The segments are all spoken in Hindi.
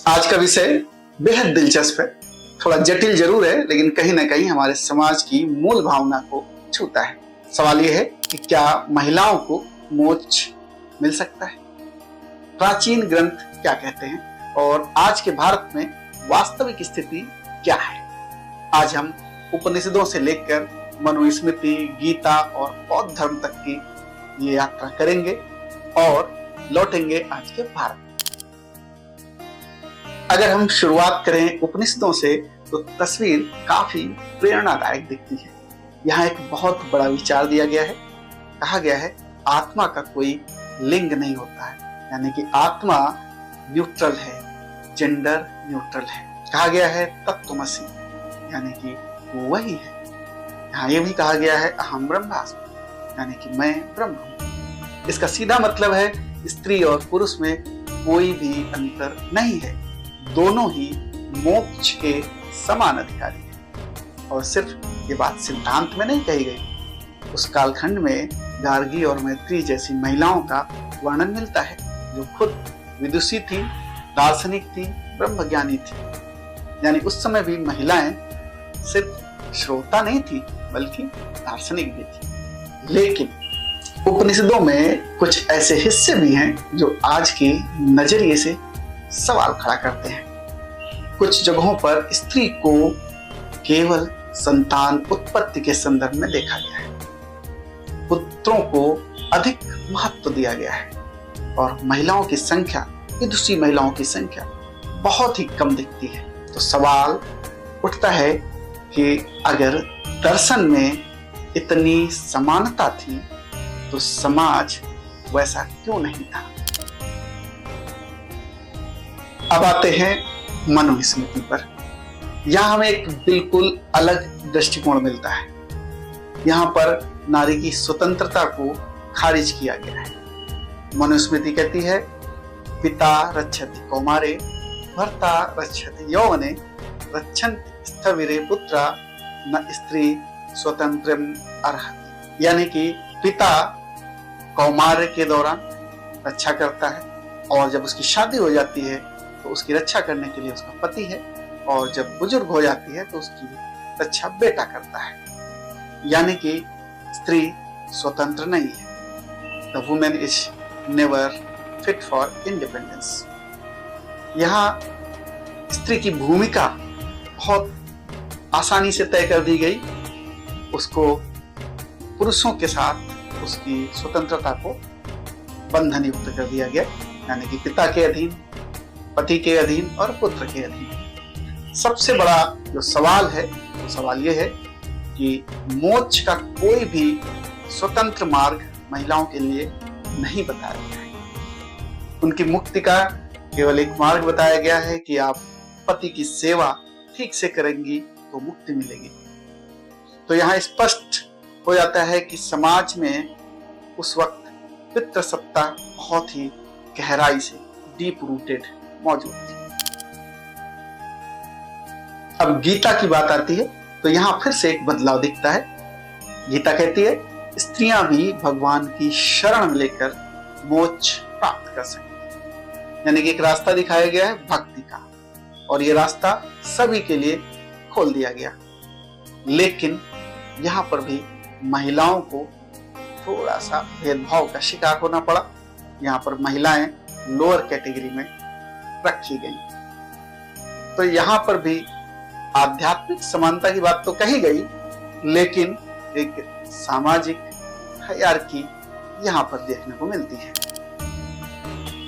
आज का विषय बेहद दिलचस्प है, थोड़ा जटिल जरूर है, लेकिन कहीं ना कहीं हमारे समाज की मूल भावना को छूता है। सवाल यह है कि क्या महिलाओं को मोक्ष मिल सकता है? प्राचीन ग्रंथ क्या कहते हैं और आज के भारत में वास्तविक स्थिति क्या है? आज हम उपनिषदों से लेकर मनुस्मृति, गीता और बौद्ध धर्म तक की ये यात्रा करेंगे और लौटेंगे आज के भारत। अगर हम शुरुआत करें उपनिषदों से तो तस्वीर काफी प्रेरणादायक दिखती है। यहाँ एक बहुत बड़ा विचार दिया गया है। कहा गया है आत्मा का कोई लिंग नहीं होता है, यानी कि आत्मा न्यूट्रल है, जेंडर न्यूट्रल है। कहा गया है तत्त्वमसि, यानी कि वो वही है। यहाँ ये भी कहा गया है अहम ब्रह्मास्मि, यानी कि मैं ब्रह्म हूँ। इसका सीधा मतलब है स्त्री और पुरुष में कोई भी अंतर नहीं है, दोनों ही मोक्ष के समान अधिकारी हैं। और सिर्फ ये बात सिद्धांत में नहीं कही गई, उस कालखंड में गार्गी और मैत्री जैसी महिलाओं का वर्णन मिलता है, जो खुद विदुषी थी, दार्शनिक थी, ब्रह्मज्ञानी थी। यानी उस समय भी महिलाएं सिर्फ श्रोता नहीं थी, बल्कि दार्शनिक भी थी। लेकिन उपनिषदों में कुछ ऐसे हिस्से भी हैं जो आज के नजरिए से सवाल खड़ा करते हैं। कुछ जगहों पर स्त्री को केवल संतान उत्पत्ति के संदर्भ में देखा गया है, पुत्रों को अधिक महत्व दिया गया है और महिलाओं की संख्या, विदुषी महिलाओं की संख्या बहुत ही कम दिखती है। तो सवाल उठता है कि अगर दर्शन में इतनी समानता थी तो समाज वैसा क्यों नहीं था? अब आते हैं मनुस्मृति पर। यहाँ हमें एक बिल्कुल अलग दृष्टिकोण मिलता है। यहाँ पर नारी की स्वतंत्रता को खारिज किया गया है। मनुस्मृति कहती है पिता रक्षति कौमारे भर्ता रक्षति यौवने रक्षन्ति स्थविरे पुत्रा न स्त्री स्वतंत्रम अर्हति। यानी कि पिता कौमार्य के दौरान रक्षा करता है और जब उसकी शादी हो जाती है तो उसकी रक्षा करने के लिए उसका पति है, और जब बुजुर्ग हो जाती है तो उसकी रक्षा बेटा करता है। यानी कि स्त्री स्वतंत्र नहीं है। The women is never fit for independence. यहाँ स्त्री की भूमिका बहुत आसानी से तय कर दी गई। उसको पुरुषों के साथ उसकी स्वतंत्रता को बंधन युक्त कर दिया गया, यानी कि पिता के अधीन, पति के अधीन और पुत्र के अधीन। सबसे बड़ा जो सवाल है वो सवाल ये है कि मोक्ष का कोई भी स्वतंत्र मार्ग महिलाओं के लिए नहीं बताया गया है। उनकी मुक्ति का केवल एक मार्ग बताया गया है कि आप पति की सेवा ठीक से करेंगी तो मुक्ति मिलेगी। तो यहाँ स्पष्ट हो जाता है कि समाज में उस वक्त पितृसत्ता बहुत ही गहराई से डीप रूटेड मौजूद थी। अब गीता की बात आती है तो यहाँ फिर से एक बदलाव दिखता है। गीता कहती है स्त्रियां भी भगवान की शरण लेकर मोक्ष प्राप्त कर सकती, यानी कि एक रास्ता दिखाया गया है भक्ति का, और ये रास्ता सभी के लिए खोल दिया गया। लेकिन यहाँ पर भी महिलाओं को थोड़ा सा भेदभाव का शिकार होना पड़ा। यहाँ पर महिलाएं लोअर कैटेगरी में रखी गई। तो यहाँ पर भी आध्यात्मिक समानता की बात तो कही गई, लेकिन एक सामाजिक हायरार्की यहाँ पर देखने को मिलती है।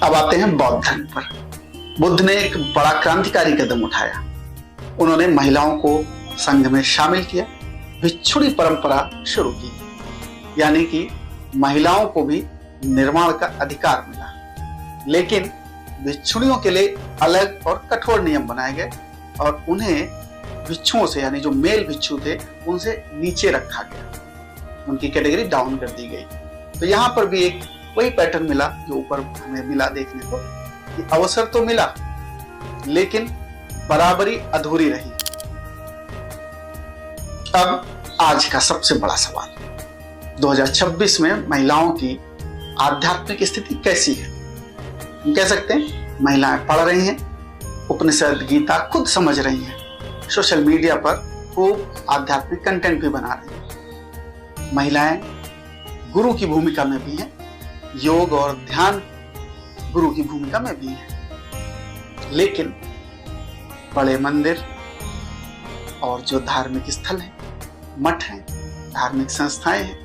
अब आते हैं बौद्ध धर्म पर। बुद्ध ने एक बड़ा क्रांतिकारी कदम उठाया। उन्होंने महिलाओं को संघ में शामिल किया, भिक्षुणी परंपरा शुरू की, यानी कि महिलाओं को भी निर्माण का अधिकार मिला। लेकिन भिक्षुणियों के लिए अलग और कठोर नियम बनाए गए और उन्हें भिक्षुओं से, यानी जो मेल भिक्षु थे, उनसे नीचे रखा गया, उनकी कैटेगरी डाउन कर दी गई। तो यहाँ पर भी एक वही पैटर्न मिला जो ऊपर हमें मिला देखने को, कि अवसर तो मिला लेकिन बराबरी अधूरी रही। अब आज का सबसे बड़ा सवाल, 2026 में महिलाओं की आध्यात्मिक स्थिति कैसी है? हम कह सकते हैं महिलाएं पढ़ रही हैं, उपनिषद गीता खुद समझ रही हैं। सोशल मीडिया पर खूब आध्यात्मिक कंटेंट भी बना रही हैं। महिलाएं गुरु की भूमिका में भी हैं, योग और ध्यान गुरु की भूमिका में भी हैं। लेकिन बड़े मंदिर और जो धार्मिक स्थल हैं, मठ हैं, धार्मिक संस्थाएं हैं,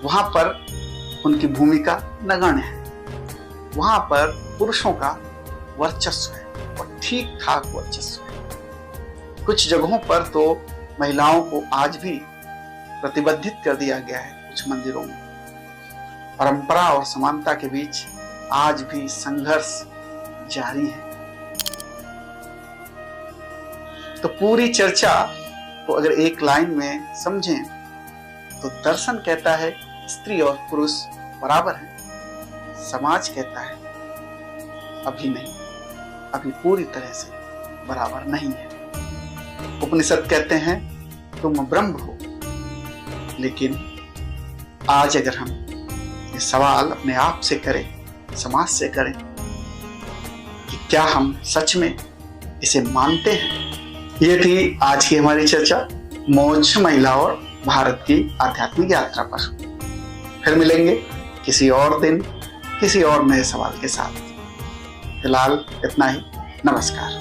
वहां पर उनकी भूमिका नगण्य है। वहां पर पुरुषों का वर्चस्व है और ठीक ठाक वर्चस्व है। कुछ जगहों पर तो महिलाओं को आज भी प्रतिबंधित कर दिया गया है। कुछ मंदिरों में परंपरा और समानता के बीच आज भी संघर्ष जारी है। तो पूरी चर्चा को अगर एक लाइन में समझें तो दर्शन कहता है स्त्री और पुरुष बराबर हैं। समाज कहता है अभी नहीं, अभी पूरी तरह से बराबर नहीं है। उपनिषद कहते हैं तुम ब्रह्म हो। लेकिन आज अगर हम ये सवाल अपने आप से करें, समाज से करें कि क्या हम सच में इसे मानते हैं। ये थी आज की हमारी चर्चा मोक्ष महिला और भारत की आध्यात्मिक यात्रा पर। फिर मिलेंगे किसी और दिन किसी और नए सवाल के साथ। फिलहाल इतना ही। नमस्कार।